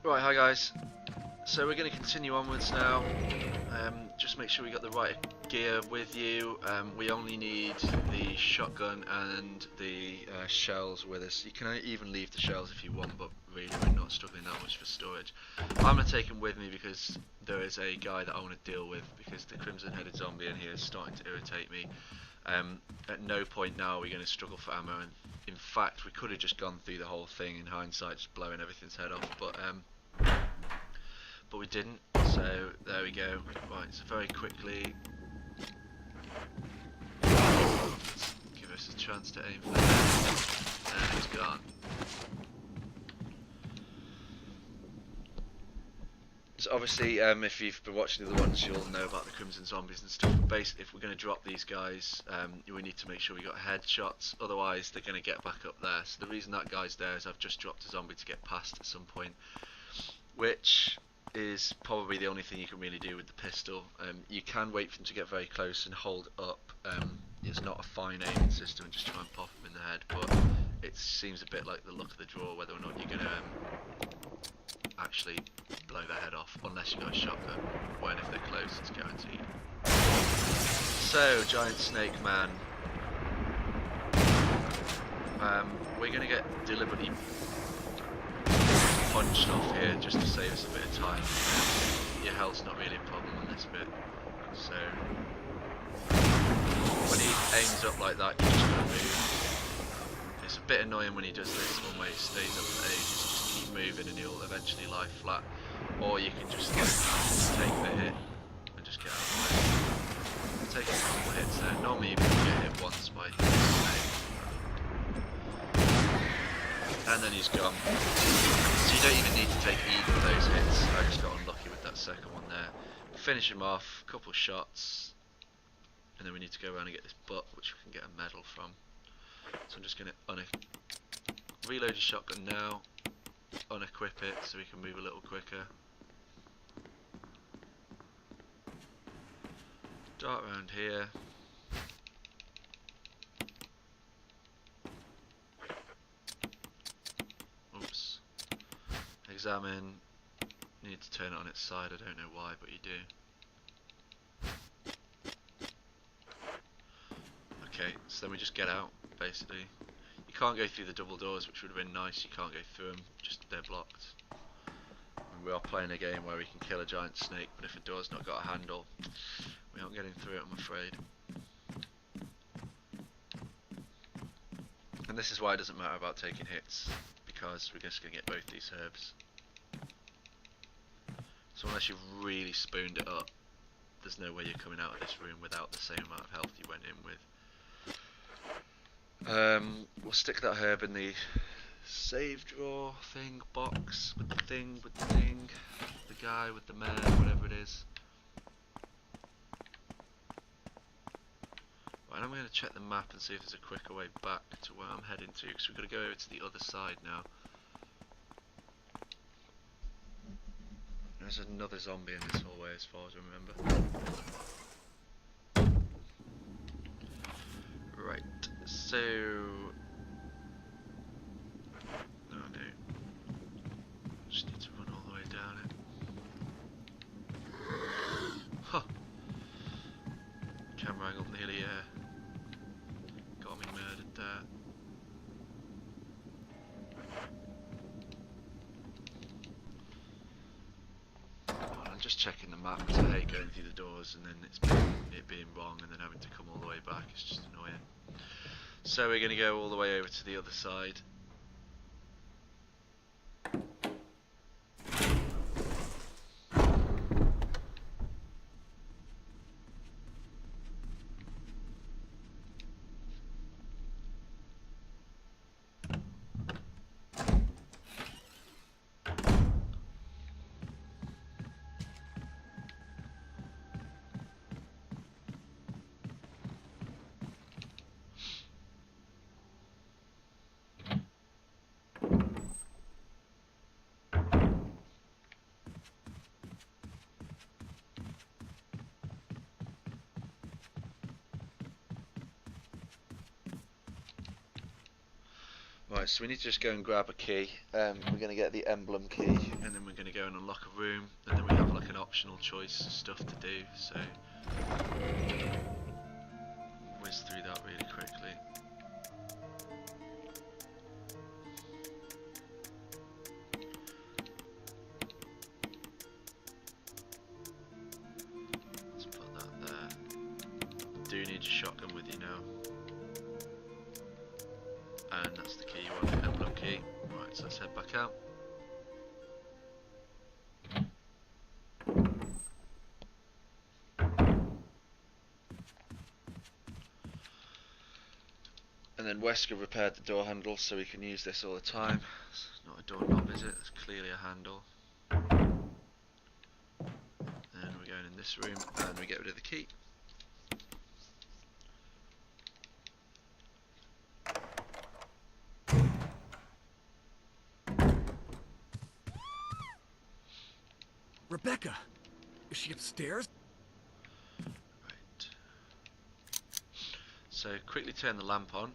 Right, hi guys. So we're going to continue onwards now. Just make sure we got the right gear with you. We only need the shotgun and the shells with us. You can even leave the shells if you want, but really we're not struggling that much for storage. I'm going to take them with me because there is a guy that I want to deal with, because the crimson-headed zombie in here is starting to irritate me. At no point now are we going to struggle for ammo, and in fact we could have just gone through the whole thing in hindsight, just blowing everything's head off, but we didn't, so there we go. Right, so very quickly, give us a chance to aim for the head, and he's gone. So obviously, if you've been watching the other ones, you'll know about the crimson zombies and stuff, but basically if we're going to drop these guys, we need to make sure we got headshots, otherwise they're going to get back up there. So the reason that guy's there is I've just dropped a zombie to get past at some point, which is probably the only thing you can really do with the pistol. You can wait for them to get very close and hold up. It's not a fine aiming system and just try and pop them in the head, but it seems a bit like the luck of the draw whether or not you're going to actually blow their head off, unless you've got a shotgun, when if they're close it's guaranteed. So, giant snake man. We're going to get deliberately punched off here just to save us a bit of time. Your health's not really a problem on this bit, so when he aims up like that you just gotta move. It's a bit annoying when he does this one where he stays up for ages, just keep moving and he'll eventually lie flat, or you can just take the hit and just get out of the way. Take a couple of hits there, normally you can get hit once by hitting the snake. And then he's gone. So you don't even need to take either of those hits. I just got unlucky with that second one there. Finish him off, a couple of shots, and then we need to go around and get this butt, which we can get a medal from. So I'm just going to reload your shotgun now, unequip it so we can move a little quicker. Dart around here. Oops. Examine. You need to turn it on its side, I don't know why, but you do. Okay, so then we just get out, basically. You can't go through the double doors, which would have been nice. You can't go through them, just they're blocked. And we are playing a game where we can kill a giant snake, but if a door's not got a handle, we aren't getting through it, I'm afraid. And this is why it doesn't matter about taking hits, because we're just going to get both these herbs. So unless you've really spooned it up, there's no way you're coming out of this room without the same amount of health you went in with. We'll stick that herb in the save drawer thing box with the thing, the guy with the mare, whatever it is. Right, I'm going to check the map and see if there's a quicker way back to where I'm heading to, because we've got to go over to the other side now. There's another zombie in this hallway as far as I remember. Right, so... Oh no. Just need to run all the way down it. Huh! Camera angle nearly got me murdered there. I'm just checking the map because I hate going through the doors and then it being wrong and then having to come all the way back. It's just annoying. So we're going to go all the way over to the other side. Right, so we need to just go and grab a key. We're going to get the emblem key, and then we're going to go and unlock a room, and then we have like an optional choice of stuff to do, so whiz through that really quickly. Let's put that there. Do need a shotgun with you now. And that's the key you want, the emblem key. Right, so let's head back out. And then Wesker repaired the door handle so we can use this all the time. It's not a doorknob, is it? It's clearly a handle. And we're going in this room and we get rid of the key. Rebecca, is she upstairs? Right. So quickly turn the lamp on.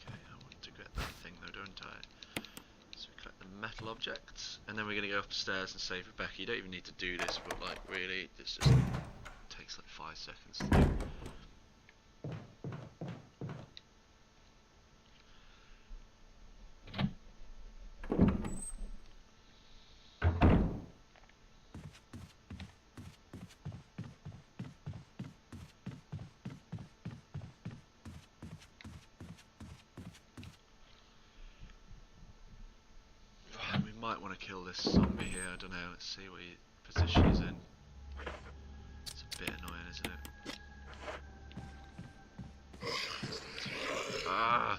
Okay, I want to get that thing though, don't I? So we collect the metal objects, and then we're going to go upstairs and save Rebecca. You don't even need to do this, but like really, this just takes like 5 seconds to do. Might want to kill this zombie here, I don't know, let's see what position he's in. It's a bit annoying, isn't it? Ah!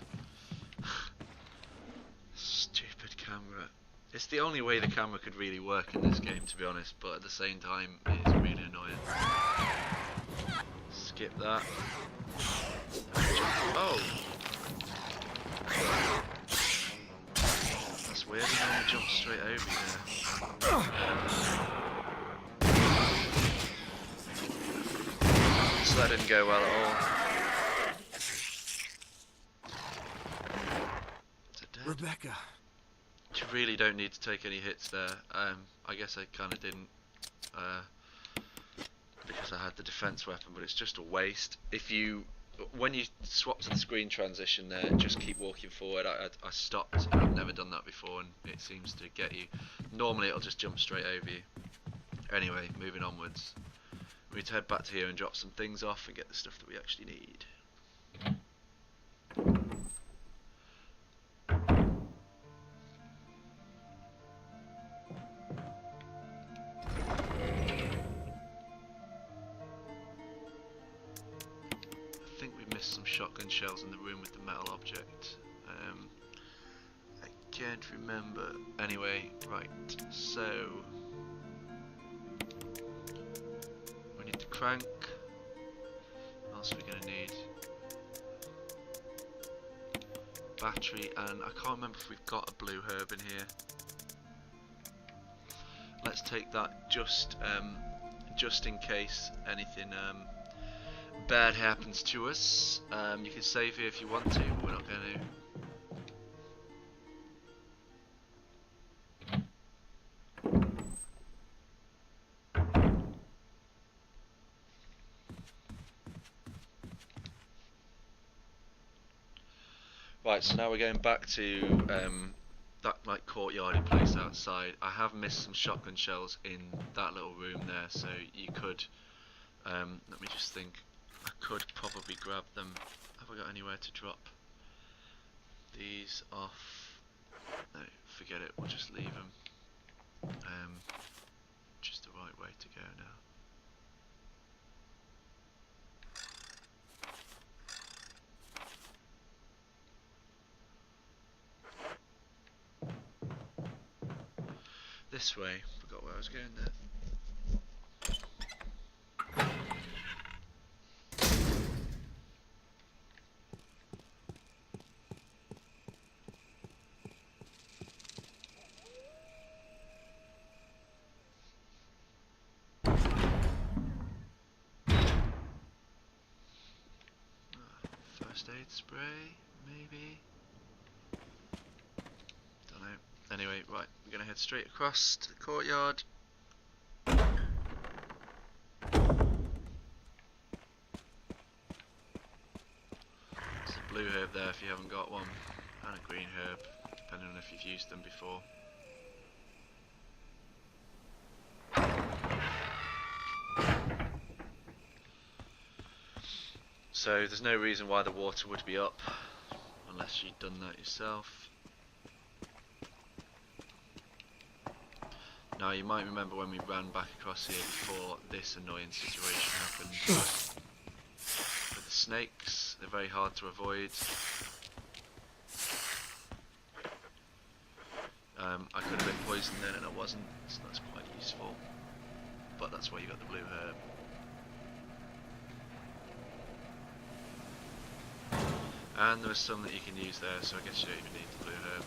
Stupid camera. It's the only way the camera could really work in this game, to be honest, but at the same time, it's really annoying. Skip that. Oh! That's weird, he only jumped straight over you there. So that didn't go well at all. Rebecca. You really don't need to take any hits there. I guess I kind of didn't, because I had the defense weapon, but it's just a waste. When you swap to the screen transition there, just keep walking forward. I stopped, and I've never done that before, and it seems to get you. Normally it'll just jump straight over you. Anyway, moving onwards. We need to head back to here and drop some things off and get the stuff that we actually need. Some shotgun shells in the room with the metal object. I can't remember. Anyway, right, so we need the crank. What else are we gonna need? Battery, and I can't remember if we've got a blue herb in here. Let's take that just in case anything bad happens to us. You can save here if you want to, but we're not going to. Right, so now we're going back to that like courtyardy place outside. I have missed some shotgun shells in that little room there, so you could. Let me just think. I could probably grab them. Have I got anywhere to drop these off? No, forget it, we'll just leave them. Just the right way to go now. This way, forgot where I was going there. First aid spray, maybe? Don't know. Anyway, right, we're gonna head straight across to the courtyard. There's a blue herb there if you haven't got one, and a green herb, depending on if you've used them before. So there's no reason why the water would be up, unless you'd done that yourself. Now you might remember when we ran back across here before, this annoying situation happened with the snakes. They're very hard to avoid. I could have been poisoned then and I wasn't, so that's quite useful. But that's why you got the blue herb. And there was some that you can use there, so I guess you don't even need the blue herb.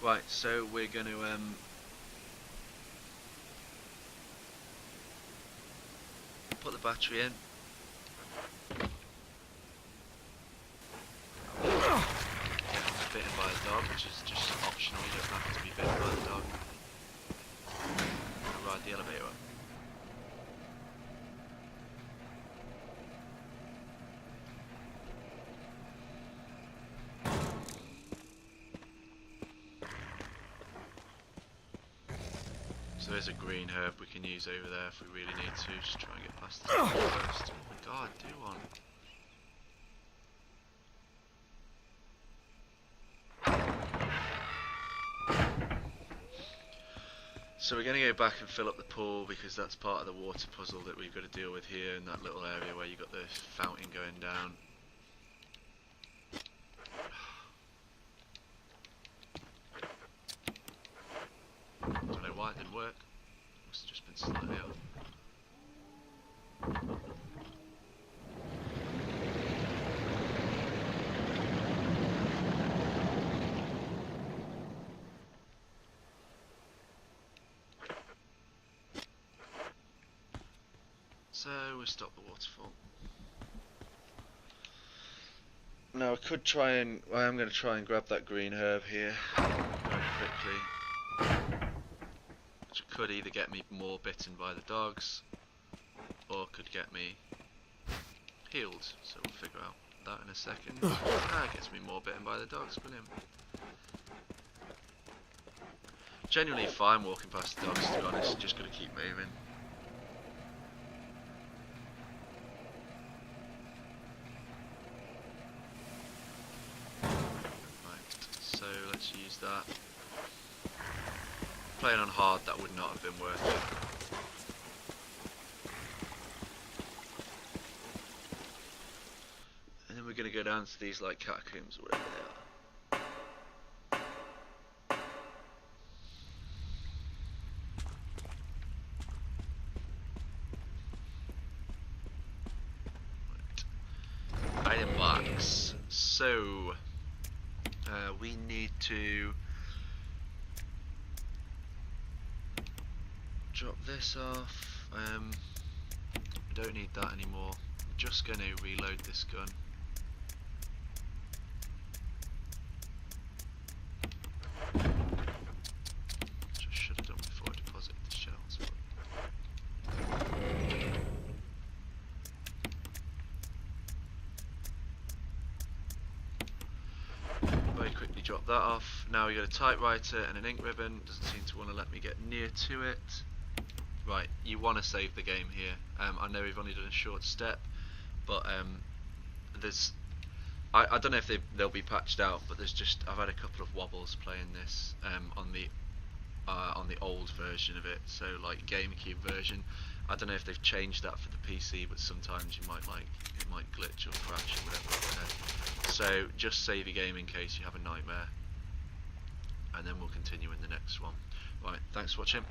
Right, so we're going to put the battery in. Get bitten by a dog, which is just optional, you don't have to be bitten by the dog. Ride the elevator up. So there's a green herb we can use over there if we really need to. Just try and get past this one first. Oh my god, do one. So we're going to go back and fill up the pool because that's part of the water puzzle that we've got to deal with here in that little area where you've got the fountain going down. Don't know why it didn't work. Must have just been slightly off. So we'll stop the waterfall. Now I could try and I am going to try and grab that green herb here very quickly. Which could either get me more bitten by the dogs, or could get me healed, so we'll figure out that in a second. It gets me more bitten by the dogs, brilliant. Genuinely fine walking past the dogs, to be honest, just gotta keep moving. Right, so let's use that. Playing on hard, that would not have been worth it. And then we're going to go down to these like catacombs or whatever they are. Right. Item box. So we need to drop this off. We don't need that anymore. I'm just going to reload this gun. Just should have done before I deposited the shells. Very quickly drop that off. Now we got a typewriter and an ink ribbon. Doesn't seem to want to let me get near to it. Right, you want to save the game here. I know we've only done a short step, but there's I don't know if they'll be patched out, but there's just I've had a couple of wobbles playing this on the old version of it. So like GameCube version, I don't know if they've changed that for the PC, but sometimes you might it might glitch or crash or whatever. So just save your game in case you have a nightmare, and then we'll continue in the next one. Right, thanks for watching.